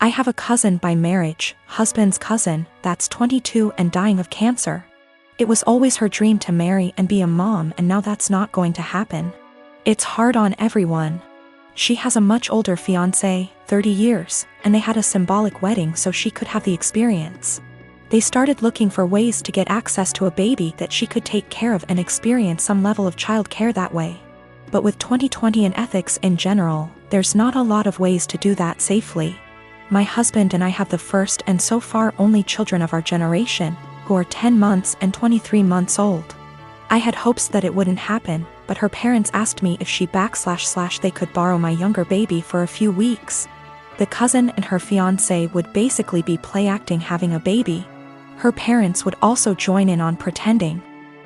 I have a cousin by marriage, husband's cousin, that's 22 and dying of cancer. It was always her dream to marry and be a mom, and now that's not going to happen. It's hard on everyone. She has a much older fiancé, 30 years, and they had a symbolic wedding so she could have the experience. They started looking for ways to get access to a baby that she could take care of and experience some level of child care that way. But with 2020 and ethics in general, there's not a lot of ways to do that safely. My husband and I have the first and so far only children of our generation, who are 10 months and 23 months old. I had hopes that it wouldn't happen, but her parents asked me if she / they could borrow my younger baby for a few weeks. The cousin and her fiancé would basically be play acting having a baby. Her parents would also join in on pretending.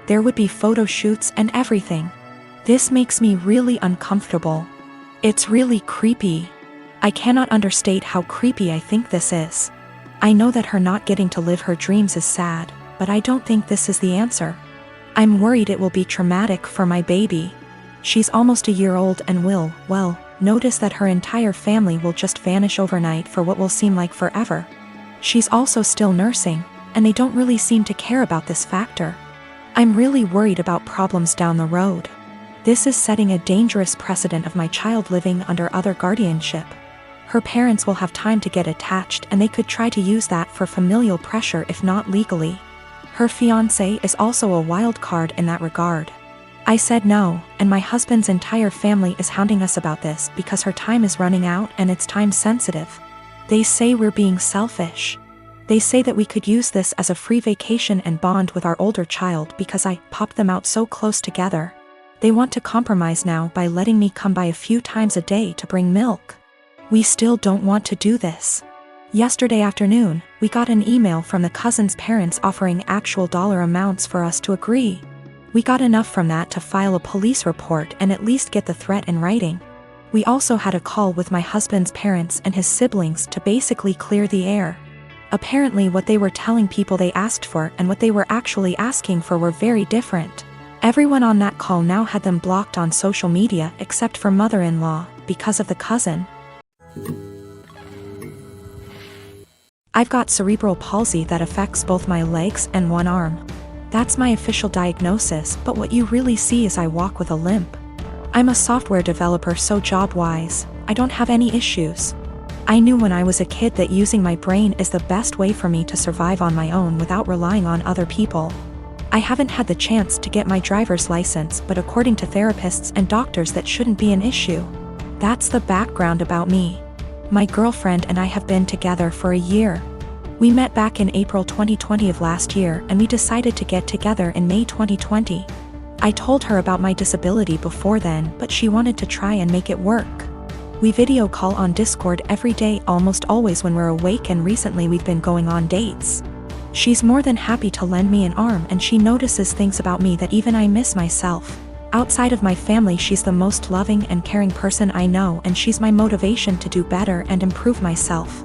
There would be photo shoots and everything. This makes me really uncomfortable. It's really creepy. I cannot understate how creepy I think this is. I know that her not getting to live her dreams is sad, but I don't think this is the answer. I'm worried it will be traumatic for my baby. She's almost a year old and will, well, notice that her entire family will just vanish overnight for what will seem like forever. She's also still nursing, and they don't really seem to care about this factor. I'm really worried about problems down the road. This is setting a dangerous precedent of my child living under other guardianship. Her parents will have time to get attached, and they could try to use that for familial pressure if not legally. Her fiancé is also a wild card in that regard. I said no, and my husband's entire family is hounding us about this because her time is running out and it's time sensitive. They say we're being selfish. They say that we could use this as a free vacation and bond with our older child because I popped them out so close together. They want to compromise now by letting me come by a few times a day to bring milk. We still don't want to do this. Yesterday afternoon, we got an email from the cousin's parents offering actual dollar amounts for us to agree. We got enough from that to file a police report and at least get the threat in writing. We also had a call with my husband's parents and his siblings to basically clear the air. Apparently what they were telling people they asked for and what they were actually asking for were very different. Everyone on that call now had them blocked on social media except for mother-in-law, because of the cousin. I've got cerebral palsy that affects both my legs and one arm. That's my official diagnosis, but what you really see is I walk with a limp. I'm a software developer, so job-wise, I don't have any issues. I knew when I was a kid that using my brain is the best way for me to survive on my own without relying on other people. I haven't had the chance to get my driver's license, but according to therapists and doctors that shouldn't be an issue. That's the background about me. My girlfriend and I have been together for a year. We met back in April 2020 of last year, and we decided to get together in May 2020. I told her about my disability before then, but she wanted to try and make it work. We video call on Discord every day, almost always when we're awake, and recently we've been going on dates. She's more than happy to lend me an arm, and she notices things about me that even I miss myself. Outside of my family, she's the most loving and caring person I know, and she's my motivation to do better and improve myself.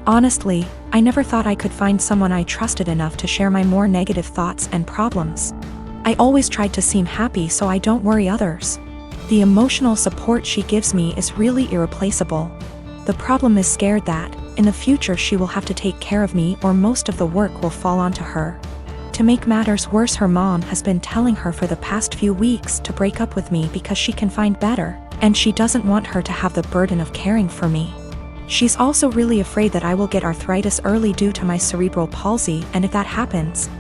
Honestly, I never thought I could find someone I trusted enough to share my more negative thoughts and problems. I always tried to seem happy so I don't worry others. The emotional support she gives me is really irreplaceable. The problem is scared that, in the future, she will have to take care of me, or most of the work will fall onto her. To make matters worse, her mom has been telling her for the past few weeks to break up with me because she can find better, and she doesn't want her to have the burden of caring for me. She's also really afraid that I will get arthritis early due to my cerebral palsy, and if that happens,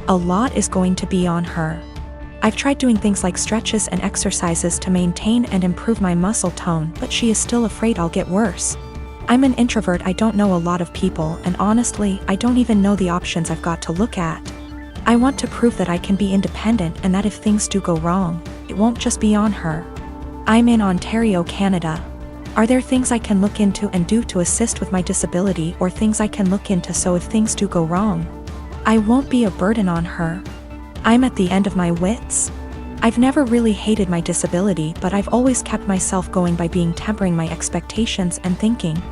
a lot is going to be on her. I've tried doing things like stretches and exercises to maintain and improve my muscle tone, but she is still afraid I'll get worse. I'm an introvert, I don't know a lot of people, and honestly, I don't even know the options I've got to look at. I want to prove that I can be independent and that if things do go wrong, it won't just be on her. I'm in Ontario, Canada. Are there things I can look into and do to assist with my disability, or things I can look into so if things do go wrong, I won't be a burden on her? I'm at the end of my wits. I've never really hated my disability, but I've always kept myself going by tempering my expectations and thinking,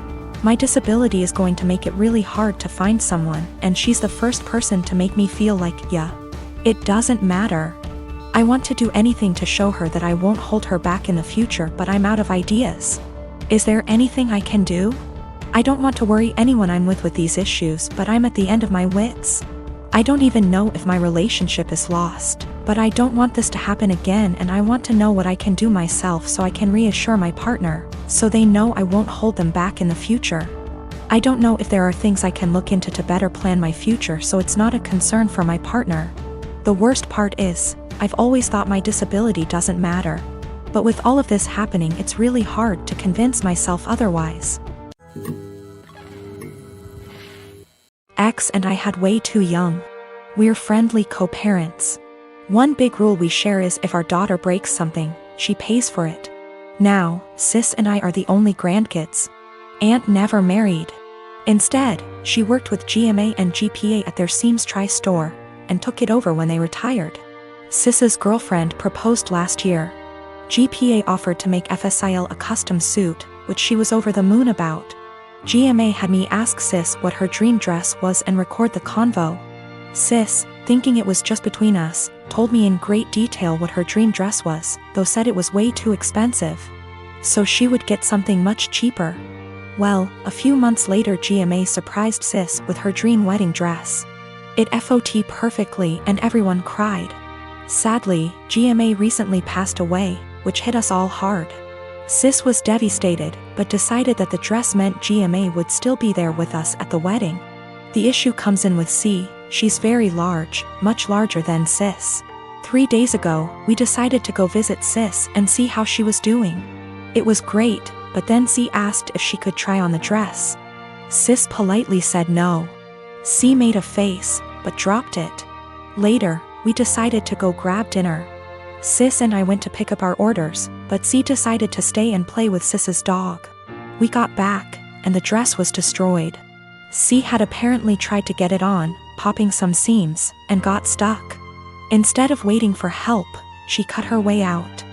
my disability is going to make it really hard to find someone, and she's the first person to make me feel like, yeah, it doesn't matter. I want to do anything to show her that I won't hold her back in the future, but I'm out of ideas. Is there anything I can do? I don't want to worry anyone I'm with these issues, but I'm at the end of my wits. I don't even know if my relationship is lost, but I don't want this to happen again, and I want to know what I can do myself so I can reassure my partner, so they know I won't hold them back in the future. I don't know if there are things I can look into to better plan my future so it's not a concern for my partner. The worst part is, I've always thought my disability doesn't matter. But with all of this happening, it's really hard to convince myself otherwise. Ex and I had way too young. We're friendly co-parents. One big rule we share is if our daughter breaks something, she pays for it. Now, sis and I are the only grandkids. Aunt never married. Instead, she worked with GMA and GPA at their Seams Tri-store, and took it over when they retired. Sis's girlfriend proposed last year. GPA offered to make FSIL a custom suit, which she was over the moon about. GMA had me ask Sis what her dream dress was and record the convo. Sis, thinking it was just between us, told me in great detail what her dream dress was, though said it was way too expensive. So she would get something much cheaper. Well, a few months later GMA surprised Sis with her dream wedding dress. It FOT perfectly and everyone cried. Sadly, GMA recently passed away, which hit us all hard. Sis was devastated, but decided that the dress meant GMA would still be there with us at the wedding. The issue comes in with C. She's very large, much larger than Sis. 3 days ago, we decided to go visit Sis and see how she was doing. It was great, but then C asked if she could try on the dress. Sis politely said no. C made a face, but dropped it. Later, we decided to go grab dinner. Sis and I went to pick up our orders, but C decided to stay and play with Sis's dog. We got back, and the dress was destroyed. C had apparently tried to get it on, popping some seams, and got stuck. Instead of waiting for help, she cut her way out.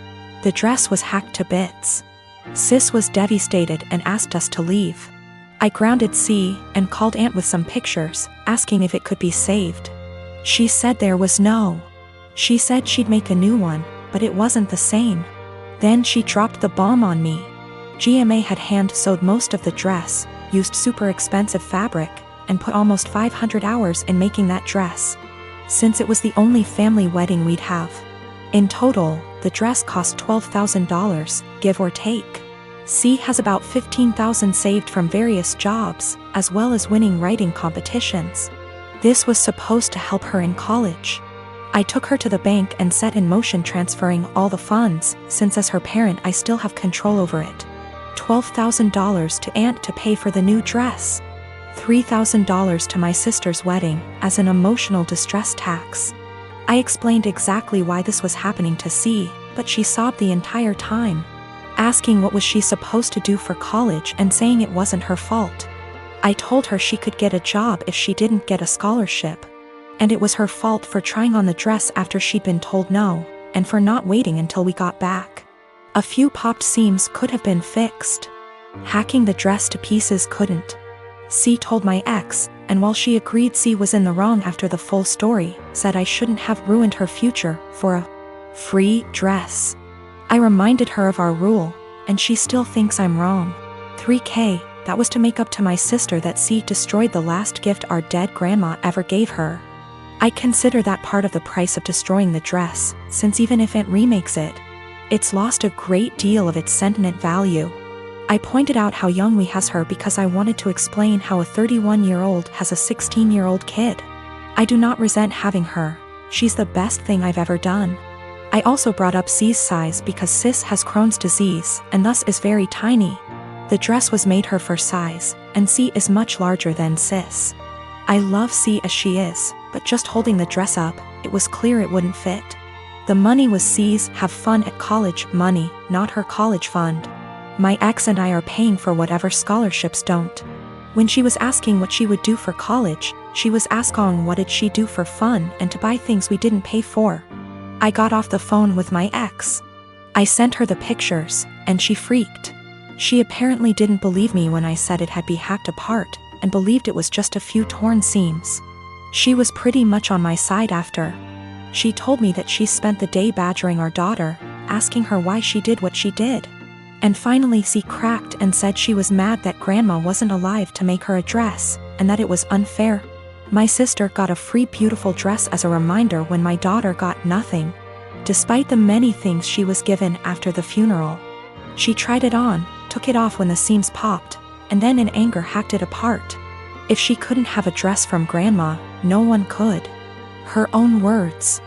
The dress was hacked to bits. Sis was devastated and asked us to leave. I grounded C and called Aunt with some pictures, asking if it could be saved. She said there was no. She said she'd make a new one, but it wasn't the same. Then she dropped the bomb on me. GMA had hand-sewed most of the dress, used super expensive fabric, and put almost 500 hours in making that dress. Since it was the only family wedding we'd have. In total, the dress cost $12,000, give or take. C has about $15,000 saved from various jobs, as well as winning writing competitions. This was supposed to help her in college. I took her to the bank and set in motion transferring all the funds, since as her parent I still have control over it. $12,000 to Aunt to pay for the new dress. $3,000 to my sister's wedding, as an emotional distress tax. I explained exactly why this was happening to C, but she sobbed the entire time, asking what was she supposed to do for college and saying it wasn't her fault. I told her she could get a job if she didn't get a scholarship. And it was her fault for trying on the dress after she'd been told no, and for not waiting until we got back. A few popped seams could have been fixed. Hacking the dress to pieces couldn't. C told my ex, and while she agreed C was in the wrong after the full story, said I shouldn't have ruined her future for a free dress. I reminded her of our rule, and she still thinks I'm wrong. $3,000, that was to make up to my sister that C destroyed the last gift our dead grandma ever gave her. I consider that part of the price of destroying the dress, since even if Aunt remakes it, it's lost a great deal of its sentiment value. I pointed out how young we has her because I wanted to explain how a 31-year-old has a 16-year-old kid. I do not resent having her. She's the best thing I've ever done. I also brought up C's size because Sis has Crohn's disease and thus is very tiny. The dress was made her for size, and C is much larger than Sis. I love C as she is, but just holding the dress up, it was clear it wouldn't fit. The money was C's have fun at college money, not her college fund. My ex and I are paying for whatever scholarships don't. When she was asking what she would do for college, she was asking what did she do for fun and to buy things we didn't pay for. I got off the phone with my ex. I sent her the pictures, and she freaked. She apparently didn't believe me when I said it had been hacked apart, and believed it was just a few torn seams. She was pretty much on my side after. She told me that she spent the day badgering our daughter, asking her why she did what she did. And finally she cracked and said she was mad that grandma wasn't alive to make her a dress, and that it was unfair. My sister got a free beautiful dress as a reminder when my daughter got nothing. Despite the many things she was given after the funeral. She tried it on, took it off when the seams popped, and then in anger hacked it apart. If she couldn't have a dress from grandma, no one could. Her own words.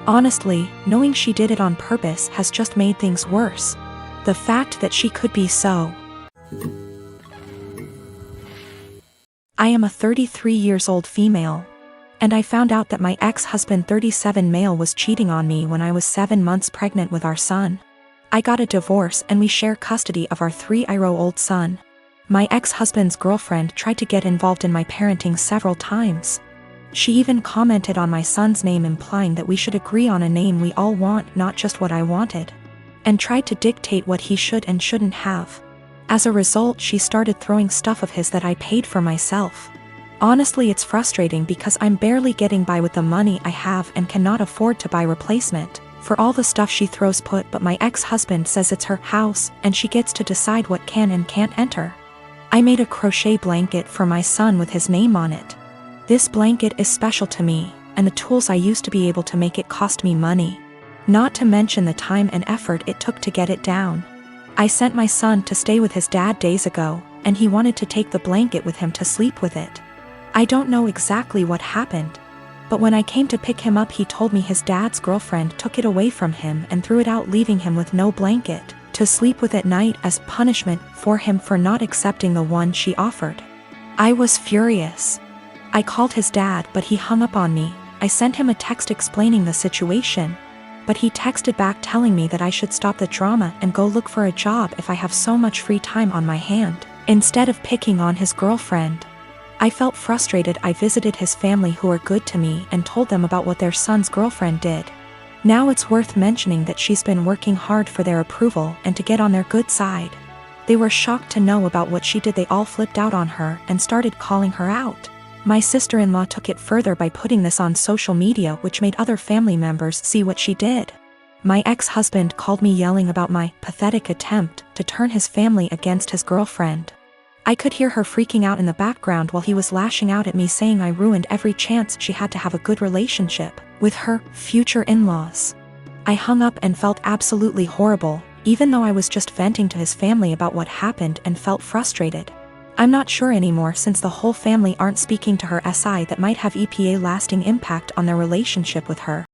Honestly, knowing she did it on purpose has just made things worse. The fact that she could be so. I am a 33 years old female. And I found out that my ex-husband 37 male was cheating on me when I was 7 months pregnant with our son. I got a divorce and we share custody of our 3-year-old son. My ex-husband's girlfriend tried to get involved in my parenting several times. She even commented on my son's name implying that we should agree on a name we all want, not just what I wanted. And tried to dictate what he should and shouldn't have. As a result, she started throwing stuff of his that I paid for myself. Honestly, it's frustrating because I'm barely getting by with the money I have and cannot afford to buy replacement for all the stuff she throws but my ex-husband says it's her house and she gets to decide what can and can't enter. I made a crochet blanket for my son with his name on it. This blanket is special to me, and the tools I used to be able to make it cost me money. Not to mention the time and effort it took to get it down. I sent my son to stay with his dad days ago, and he wanted to take the blanket with him to sleep with it. I don't know exactly what happened, but when I came to pick him up he told me his dad's girlfriend took it away from him and threw it out, leaving him with no blanket to sleep with at night as punishment for him for not accepting the one she offered. I was furious. I called his dad but he hung up on me. I sent him a text explaining the situation, but he texted back telling me that I should stop the drama and go look for a job if I have so much free time on my hand, instead of picking on his girlfriend. I felt frustrated. I visited his family who are good to me and told them about what their son's girlfriend did. Now it's worth mentioning that she's been working hard for their approval and to get on their good side. They were shocked to know about what she did. They all flipped out on her and started calling her out. My sister-in-law took it further by putting this on social media, which made other family members see what she did. My ex-husband called me yelling about my pathetic attempt to turn his family against his girlfriend. I could hear her freaking out in the background while he was lashing out at me, saying I ruined every chance she had to have a good relationship with her future in-laws. I hung up and felt absolutely horrible, even though I was just venting to his family about what happened and felt frustrated. I'm not sure anymore since the whole family aren't speaking to her that might have a lasting impact on their relationship with her.